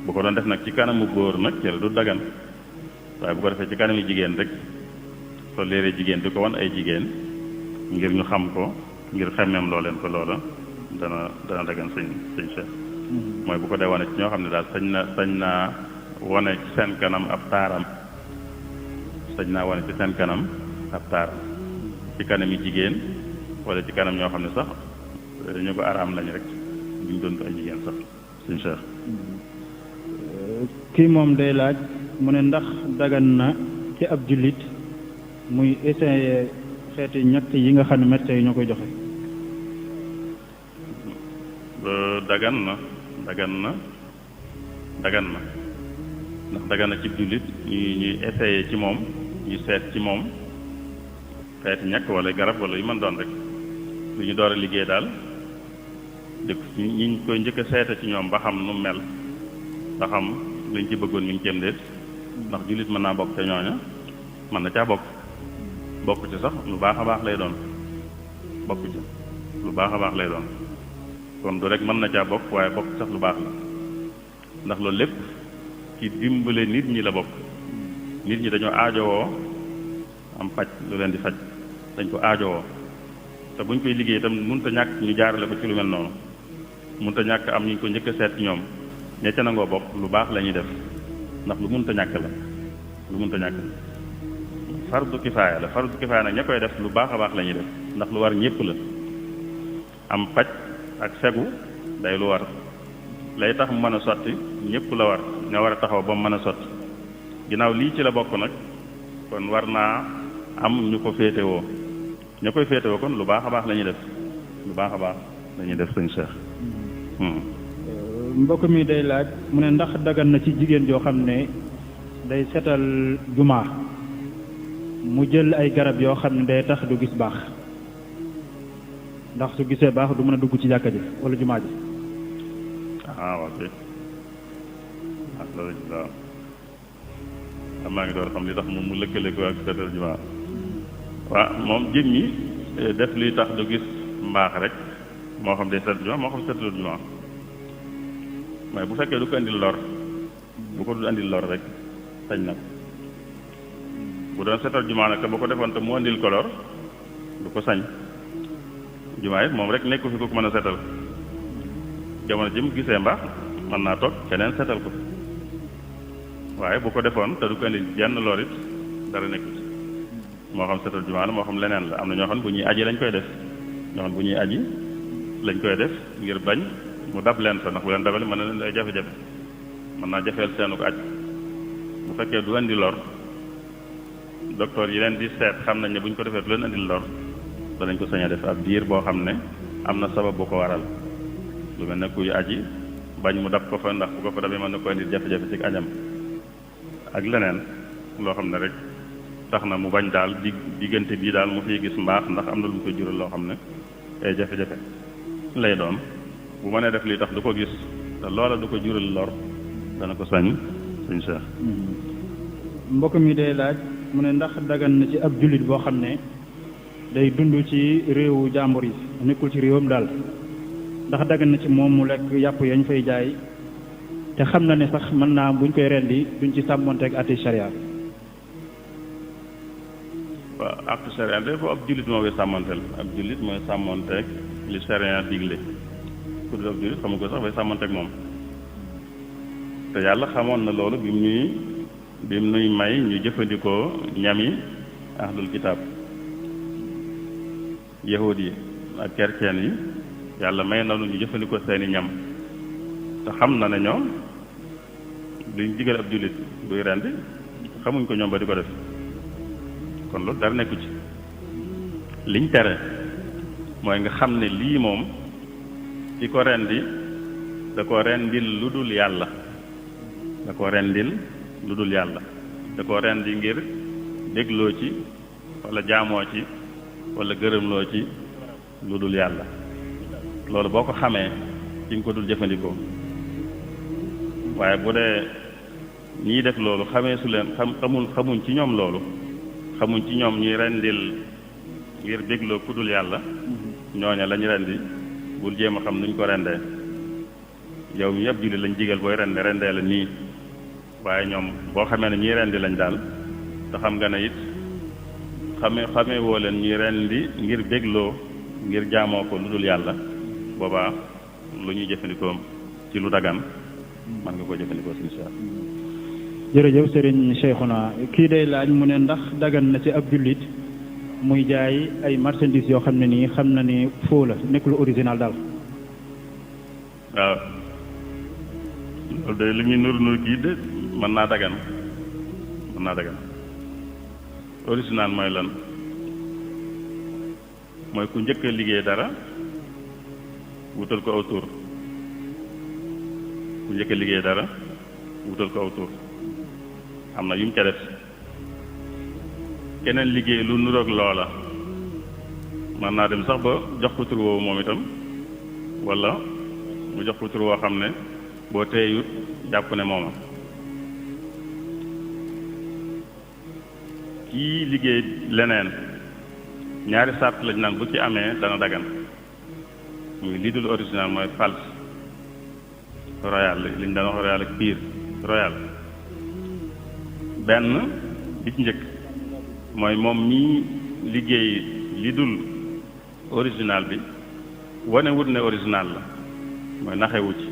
bu ko doon def nag ci kanamu góor nag ci la du dagan waaye bu ko defee ci kanamu jigéen rek soo léeree jigéen di ko wan ay jigéen ngir ñu xam ko ngir xemmeem loo leen ko loola dana dagan sëñ Cheikh mooy bu ko dee wane ci ñoo xam ne daal sañ naa wane ci seen kanam ab taaram sañ naa wane ci seen kanam ab taaram ci kanami jigéen wala ci kanam ñoo xam ne sax ñu ko araam lañ rek duñ doon ay jigéen sax sëñ Cheikh kii moom day laaj mu ne ndax dagan na ci ab jullit muy essayer xeeti ñett yi nga xam ne médecins yi ñoo koy joxe. dagan na ndax dagan na ci jullit ñuy essayer ci moom ñu seet ci moom xeeti ñàkk wala garab wala yu mën doon rek lu ñu door a liggéey daal dëkk ñi koy njëkk a seete ci ñoom ba xam nu mel ba xam luñ ci bëggoon mi ngi ceem déet ndax jullit mën naa bokk ca ñooña mën na caa bokk ci sax lu baax a baax lay doon bokk ci lu baax a baax lay doon kon du rek mën na caa bokk waaye bokk sax lu baax la ndax loolu lépp ci dimbale nit ñi la bokk nit ñi dañoo aajowoo am faj lu leen di faj dañ ko aajowoo te buñ koy liggéey itam mënut a ñàkk ñu jaarale ko ci lu mel noonu mënut a ñàkk am ñu ko njëkk a seet ci ñoom ña ca nangoo bokk lu baax la ñuy def ndax lu mënut a ñàkk la lu mënut a ñàkk la fardu kifaaya la fardu kifaaya nag ña koy def lu baax a baax la ñuy def ndax lu war ñépp la am paj ak fegu day lu war lay tax mu mën a sotti ñépp la war ña war a taxaw ba mu mën a sotti ginnaaw lii ci la bokk nag kon war naa am ñu ko féetewoo ña koy féetewoo kon lu baax a baax la ñuy def lu baax a baax la ñuy def sëñ Cheikh. mbokk mi day laaj mu ne ndax dagan na ci jigéen joo xam ne day setal jumaa mu jël ay garab yoo xam ne day tax du gis baax ndax su gisee baax du mën a dugg ci jàkka ji wala jumaa ji. ok loolu waaw maa ngi door xam li tax moom mu lëkkale ko ak setal jumaa waaw moom jëm ñi def luy tax du gis mbaax rek moo xam day setal jumaa moo xam setal jumaa mais bu fekkee du ko andil lor bu ko du andil lor rek sañ na ko bu doon setal jumaa nag te bu ko defoon te mu andil ko lor du ko sañ jumaa it moom rek nekku fi ku ko mën a setal jamono ji mu gisee mbaax mën naa toog keneen setal ko waaye bu ko defoon te du ko andil jenn lor it dara nekku ci moo xam setal jumaa la moo xam leneen la am na ñoo xam bu ñuy aji lañ koy def ñoo xam bu ñuy aji lañ koy def ngir bañ mu dab leen fa ndax bu leen dabale mën na leen ay jafe-jafe mën naa jafeel seenu ko aj bu fekkee du andi lor docteur yi leen di seet xam nañ ne bu ñu ko defee du leen andil lor danañ ko sañ a def ab diir boo xam ne am na sabab bu ko waral lu mel ne kuy aji bañ mu dab ko fa ndax bu ko fa dabee mën na ko andil jafe-jafe ci ajam ak leneen loo xam ne rek tax na mu bañ daal diggante bii daal mu fiy gis mbaax ndax am na lu mu koy jural loo xam ne ay jafe-jafe lay doon bu mënee def lii tax du ko gis te loola du ko jural lor dana ko sañ suñ Cheikh. mbokk mi day laaj mu ne ndax dagan na ci ab jullit boo xam ne day dund ci réewu jàmbur yi nekkul ci réewam daal ndax dagan na ci moom mu lekk yàpp yañ fay jaay te xam na ne sax mën naa buñ koy rendi duñ ci sàmmonteeg ati sharia. waaw ati sharia de foofu ab jullit moo koy sàmmonteel ab jullit mooy sàmmonteeg li sharia digle ku dul ab jullit xamu ko sax bay sàmmonteeg moom te yàlla xamoon na loolu bi mu nuy may ñu jëfandikoo ñami ahlul kitaab yahud yi ak kerceen yi yàlla may na lu ñu jëfandikoo seeni ñam te xam na ne ñoom duñ digal ab jullit buy rendi xamuñ ko ñoom ba di ko def kon loolu dara nekku ci liñ tere mooy nga xam ne lii moom ki ko rendi da ko rendil lu dul yàlla da ko rendil lu dul yàlla da ko rendi ngir dégloo ci wala jaamoo ci wala gërëmloo ci lu dul yàlla loolu boo ko xamee ci nga ko dul jëfandikoo waaye bu dee ñiy def loolu xamee su leen xamuñ ci ñoom loolu xamuñ ci ñoom ñuy rendil ngir dégloo ku dul yàlla ñooña lañu rendi bul jéem a xam nuñ ko rendee yow mi yëpp jullit lañ digal booy rendi rendee la nii waaye ñoom boo xamee ne ñii rendi lañ daal te xam nga ne it xamee woo leen ñuy rendi ngir bégloo ngir jaamoo ko lu dul yàlla boobaa lu ñuy jëfandikoo ci lu dagan mën nga koo jëfandikoo si insha Allah. jërëjëf Serigne Cheikhouna kii day laaj mu ne ndax dagan na ci ab jullit muy jaay ay marchandises yoo xam ne nii xam na ni faux la nekk lu original daal. waaw loolu de li muy nur kii de mën naa dagan original mooy lan mooy ku njëkk a liggéey dara wutal ko aw tur ku njëkk a liggéey dara wutal ko aw tur am na yu mu ca def keneen liggéey lu nuroog loola mën naa dem sax ba jox ko tur woowu moom itam walla mu jox ko tur woo xam ne boo teeyut jàpp ne mooma kii liggéey leneen ñaari sart lañ naan bu ci amee dana dagan muy lii dul original mooy false royal liñ daan wax royal ak pire royal benn bi ci njëkk mooy moom mii liggéey li dul original bi wane wut ne original la mooy naxewu ci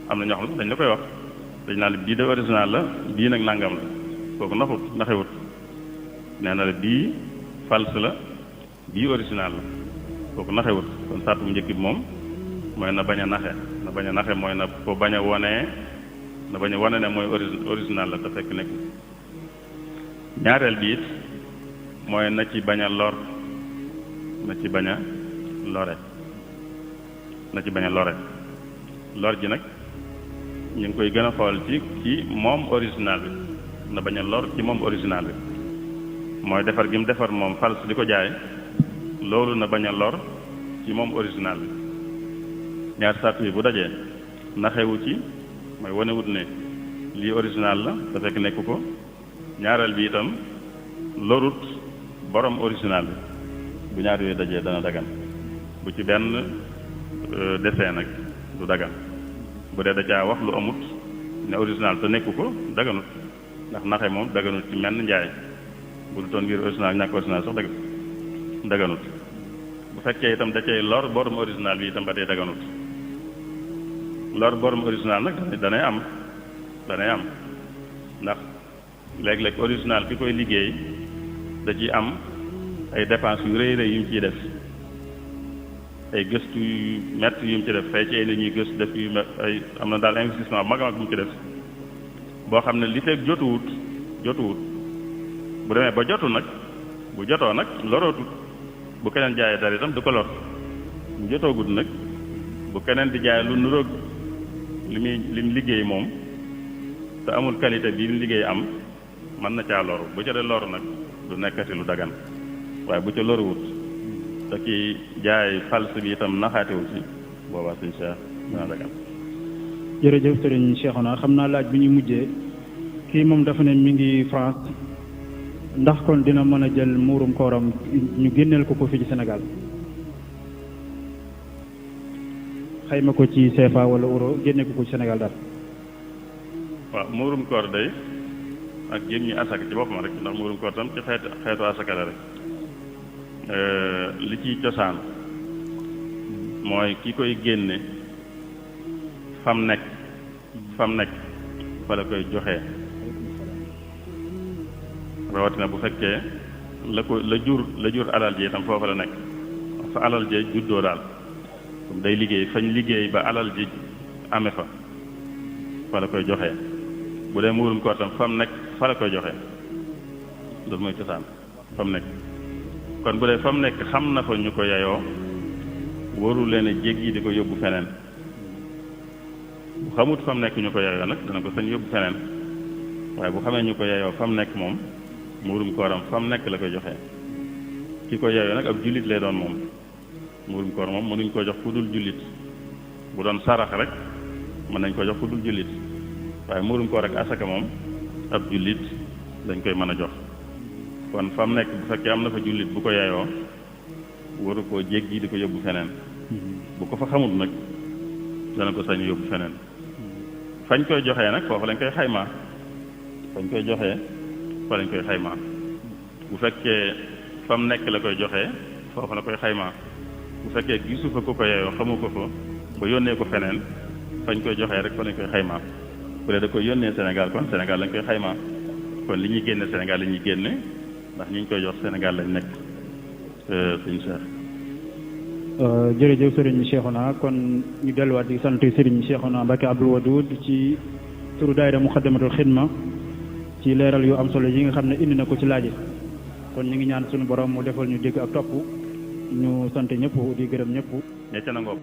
am na ñoo xam ne dañ la koy wax dañ naan bii de original la bii nag nangam la kooku naxewut nee na la bii false la bii original la kooku naxewut kon sart bu njëkk bi moom mooy na bañ a naxe mooy na ko bañ a wane ne mooy original la te fekk nekk ñaareel bi it mooy na ci bañ a lor na ci bañ a lore lor ji nag ñu ngi koy gën a xool ci moom original bi na bañ a lor ci moom original bi mooy defar gi mu defar moom false di ko jaay loolu na bañ a lor ci moom original bi ñaar sart yi bu dajee naxewu ci mooy wanewut ne lii original la te fekk nekk ko ñaareel bi itam lorut borom original bi bu ñaar yooyu dajee dana dagan bu ci benn dessin nag du dagan bu dee da caa wax lu amut ne original te nekku ko daganut ndax naxe moom daganut ci menn njaay bu du toon ngir original ñàkk original sax daganut bu fekkee itam da cay lor borom original bi itam ba tey daganut lor borom original nag danay am ndax léeg-léeg original ki koy liggéey da ci am ay dépenses yu rëy yu mu ciy def ay gëstu yu métti yu mu ci def fay ci ay li ñuy gëstu def yu ay am na daal investissement bu mag a mag bu mu ci def boo xam ne li fekk jotuwut bu demee ba jotu nag bu jotoo nag lorootut bu keneen jaayee dara itam du ko lor bu jotoogut nag bu keneen di jaay lu nuroog li mu liggéey moom te amul qualité bi mu liggéey am mën na caa loru bu ca dee loru nag du nekkati lu dagan waaye bu ca loruwut te kii jaay false bi itam naxaatewu ci boobaa sëñ Cheikh dana dagan. jërëjëf sëriñ Cheikhouna xam naa laaj bi ñuy mujjee kii moom dafa ne mi ngi France ndax kon dina mën a jël muurum kooram ñu génneel ko fii ci Sénégal xayma ko ci CFA wala euro génne ko ci Sénégal daal. waaw muurum koor day ak jëm ñi asaka ci boppam rek ndax muurum koor tam ci xeetu asaka la rek li ciy cosaan mooy ki koy génne fam nekk fa la koy joxe rawatina bu fekkee la jur alal ji itam foofa la nekk fa alal ji juddoo daal comme day liggéey fañ liggéey ba alal ji ame fa la koy joxe bu dee muurum koor tam fam nekk fa la koy joxe loolu mooy cosaan fam nekk kon bu dee fam nekk xam na fa ñu ko yayoo waru leen a jéggi di ko yóbbu feneen bu xamut fam nekk ñu ko yayoo nag dana ko sañ yóbbu feneen waaye bu xamee ñu ko yayoo fam nekk moom muurum kooram fam nekk la koy joxe ki ko yayoo nag ab jullit lay doon moom muurum koor moom mënuñ ko jox ku dul jullit bu doon sarax rek mën nañ ko jox ku dul jullit waaye muurum koor ak asaka moom ab jullit dañ koy mën a jox kon fa mu nekk bu fekkee am na fa jullit bu ko yayoo waru koo jéggi di ko yóbbu feneen bu ko fa xamul nag dana ko sañ yóbbu feneen fañ koy joxee nag foofu lañ koy xaymaa fañ koy joxee fa lañ koy xaymaa bu fekkee fa mu nekk la koy joxee foofu la koy xaymaa bu fekkee gisu fa ku ko yeyoo xamu ko fa ba yónnee ko feneen fañ koy joxee rek fa lañ koy xaymaa bu dee da koy yónnee Sénégal kon Sénégal lañ koy xaymaa kon li ñuy génne Sénégal la ñuy génne ndax ñi ñu koy jox Sénégal lañ nekk suñu Cheikh. jërëjëf Serigne Cheikhouna kon ñu delluwaat di sant Serigne Cheikhouna Mbacké Abdoul Wadoud ci turu daayira Muxaddamatul Xidma ci leeral yu am solo yi nga xam ne indi na ko ci laaj kon ñu ngi ñaan suñu borom mu defal ñu dégg ak topp ñu sant ñëpp di gërëm ñëpp. ña ca nangoo.